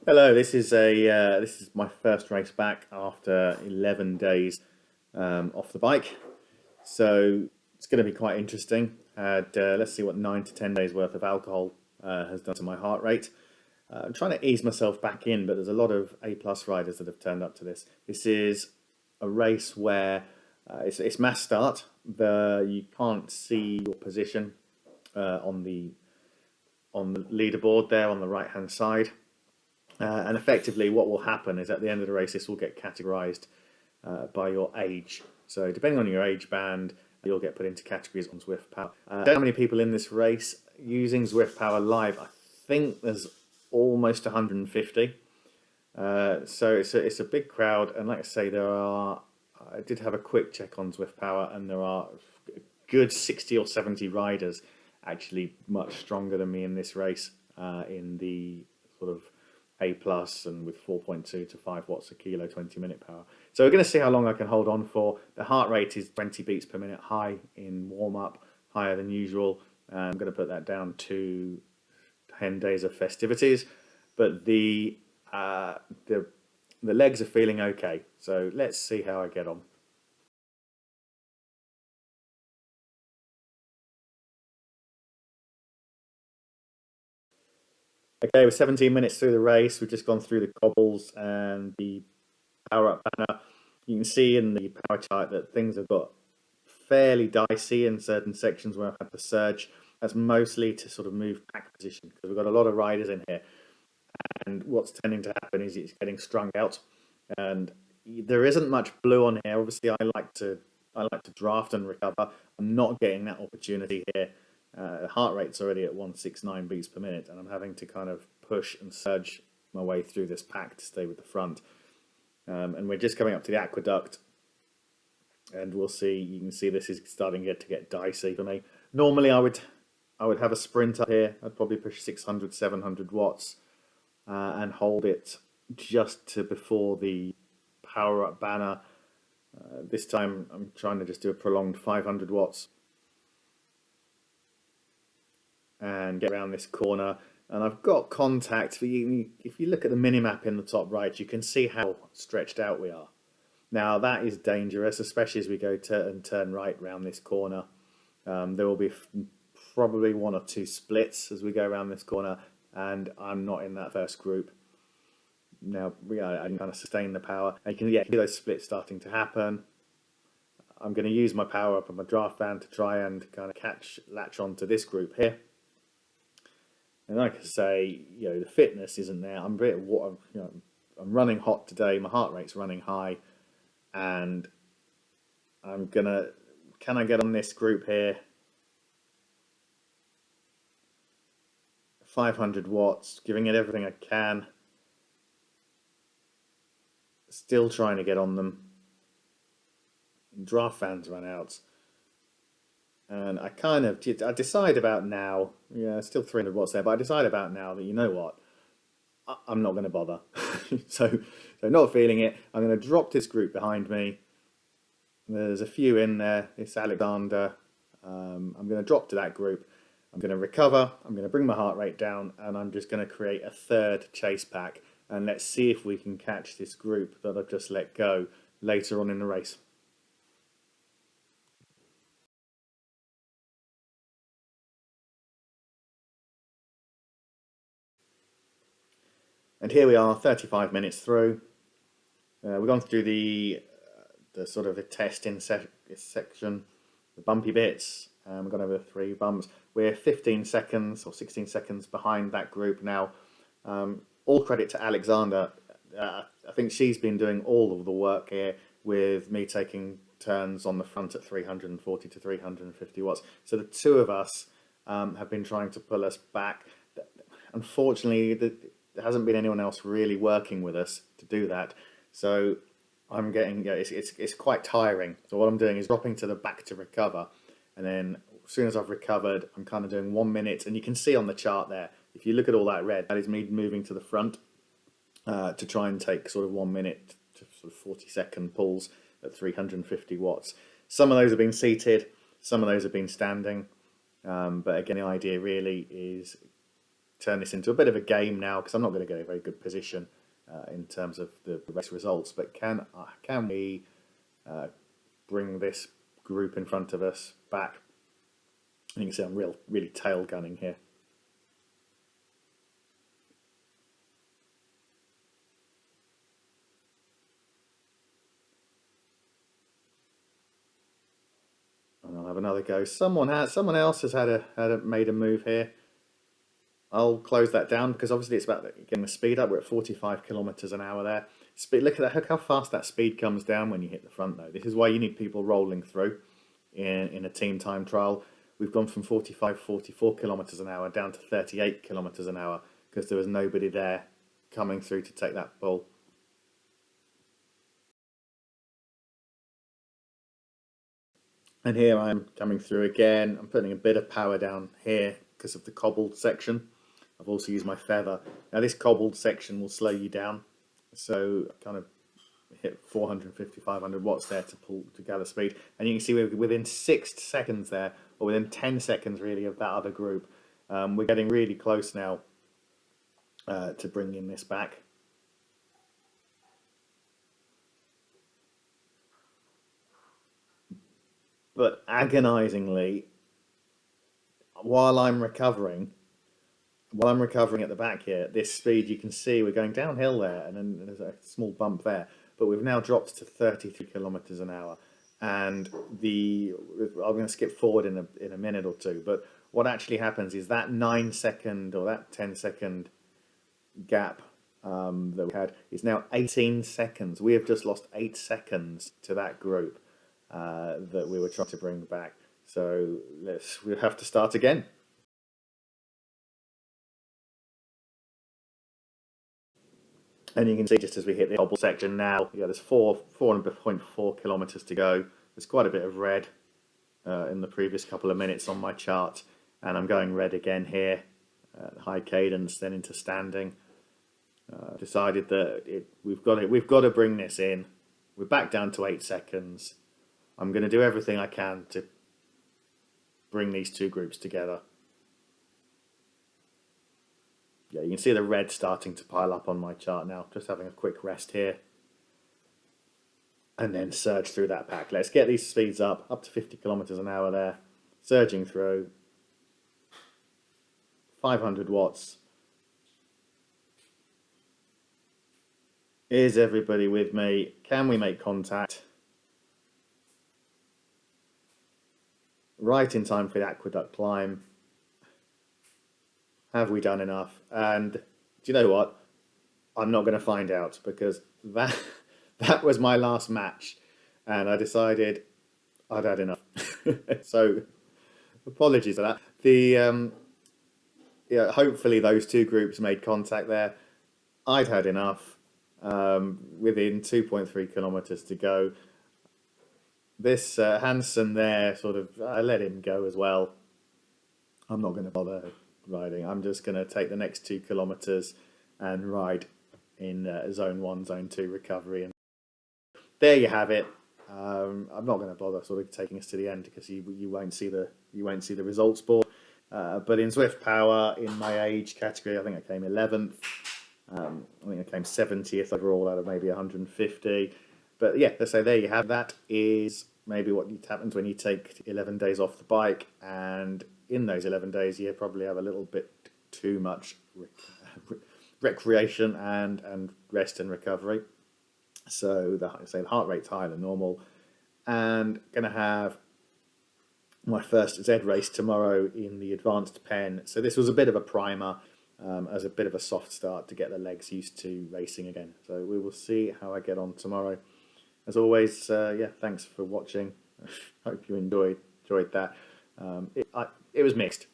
Hello, this is my first race back after 11 days off the bike, so it's going to be quite interesting. Had let's see what 9 to 10 days worth of alcohol has done to my heart rate. I'm trying to ease myself back in, but there's a lot of A+ riders that have turned up to this. This is a race where it's mass start. You can't see your position on the leaderboard there on the right hand side. And effectively what will happen is at the end of the race, this will get categorized by your age. So depending on your age band, you'll get put into categories on Zwift Power. I don't know how many people in this race using Zwift Power live. I think there's almost 150. So it's a big crowd. And like I say, I did have a quick check on Zwift Power, and there are a good 60 or 70 riders actually much stronger than me in this race in the sort of A+ and with 4.2 to 5 watts a kilo, 20-minute power. So we're going to see how long I can hold on for. The heart rate is 20 beats per minute high in warm-up, higher than usual. I'm going to put that down to 10 days of festivities, but the legs are feeling okay. So let's see how I get on. Okay, we're 17 minutes through the race. We've just gone through the cobbles and the power up banner. You can see in the power chart that things have got fairly dicey in certain sections where I've had the surge. That's mostly to sort of move pack position because we've got a lot of riders in here. And what's tending to happen is it's getting strung out. And there isn't much blue on here. Obviously, I like to draft and recover. I'm not getting that opportunity here. Heart rate's already at 169 beats per minute, and I'm having to kind of push and surge my way through this pack to stay with the front. And we're just coming up to the aqueduct, and we'll see. You can see this is starting to get dicey for me. Normally, I would have a sprint up here. I'd probably push 600, 700 watts and hold it just to before the power up banner. This time, I'm trying to just do a prolonged 500 watts. And get around this corner, and I've got contact. If you look at the minimap in the top right, you can see how stretched out we are. Now that is dangerous, especially as we go turn right round this corner. There will be probably 1 or 2 splits as we go around this corner, and I'm not in that first group. Now I can kind of sustain the power, and you can hear those splits starting to happen. I'm going to use my power up on my draft band to try and kind of latch onto this group here. And like I say, the fitness isn't there. I'm running hot today. My heart rate's running high, and can I get on this group here? 500 watts, giving it everything I can. Still trying to get on them. Draft fans run out. And I decide about now, still 300 watts there, but I decide about now that, you know what, I'm not going to bother. so not feeling it. I'm going to drop this group behind me. There's a few in there. It's Alexander. I'm going to drop to that group. I'm going to recover. I'm going to bring my heart rate down, and I'm just going to create a third chase pack. And let's see if we can catch this group that I've just let go later on in the race. And here we are, 35 minutes through. We've gone through the sort of a testing section, the bumpy bits. We've gone over 3 bumps. We're 15 seconds or 16 seconds behind that group now. All credit to Alexander. I think she's been doing all of the work here with me taking turns on the front at 340 to 350 watts. So the two of us have been trying to pull us back. Unfortunately, there hasn't been anyone else really working with us to do that. So I'm getting, it's quite tiring. So what I'm doing is dropping to the back to recover. And then as soon as I've recovered, I'm kind of doing 1 minute. And you can see on the chart there, if you look at all that red, that is me moving to the front to try and take sort of 1 minute to sort of 40-second pulls at 350 watts. Some of those have been seated, some of those have been standing. But again, the idea really is turn this into a bit of a game now, because I'm not going to get a very good position in terms of the race results. But can we bring this group in front of us back? And you can see I'm really tail gunning here. And I'll have another go. Someone else has made a move here. I'll close that down, because obviously it's about getting the speed up. We're at 45 kilometers an hour there. Speed, look at that, look how fast that speed comes down when you hit the front though. This is why you need people rolling through in a team time trial. We've gone from 44 kilometers an hour down to 38 kilometers an hour because there was nobody there coming through to take that ball. And here I'm coming through again. I'm putting a bit of power down here because of the cobbled section. I've also used my feather. Now this cobbled section will slow you down, so I kind of hit 450, 500 watts there to gather speed. And you can see we're within 6 seconds there, or within 10 seconds really, of that other group. We're getting really close now to bringing this back. But agonizingly, while I'm recovering at the back here, at this speed, you can see we're going downhill there, and then there's a small bump there. But we've now dropped to 33 kilometers an hour. And I'm going to skip forward in a minute or two. But what actually happens is that 9 second or that 10-second gap that we had is now 18 seconds. We have just lost 8 seconds to that group that we were trying to bring back. So we'll have to start again. And you can see just as we hit the cobble section now, yeah, there's 4.4 kilometers to go. There's quite a bit of red in the previous couple of minutes on my chart, and I'm going red again here, high cadence, then into standing. Decided that we've got to bring this in. We're back down to 8 seconds. I'm going to do everything I can to bring these two groups together. Yeah, you can see the red starting to pile up on my chart now. Just having a quick rest here. And then surge through that pack. Let's get these speeds up to 50 kilometers an hour there. Surging through. 500 watts. Is everybody with me? Can we make contact? Right in time for the aqueduct climb. Have we done enough? And do you know what? I'm not going to find out, because that was my last match, and I decided I'd had enough. So apologies for that. Yeah, hopefully those two groups made contact there. I'd had enough. Within 2.3 kilometers to go. This Hansen there, I let him go as well. I'm not going to bother riding. I'm just going to take the next 2 kilometers and ride in zone 1, zone 2 recovery. And there you have it. I'm not going to bother taking us to the end, because you won't see the results board. But in Zwift Power, in my age category, I think I came 11th. I think I came 70th overall out of maybe 150. But yeah, let's say there you have. That is maybe what happens when you take 11 days off the bike, and in those 11 days you probably have a little bit too much recreation and rest and recovery. So the heart rate's higher than normal, and going to have my first Z race tomorrow in the advanced pen. So this was a bit of a primer, as a bit of a soft start to get the legs used to racing again. So we will see how I get on tomorrow. As always, yeah, thanks for watching. Hope you enjoyed that. It was mixed.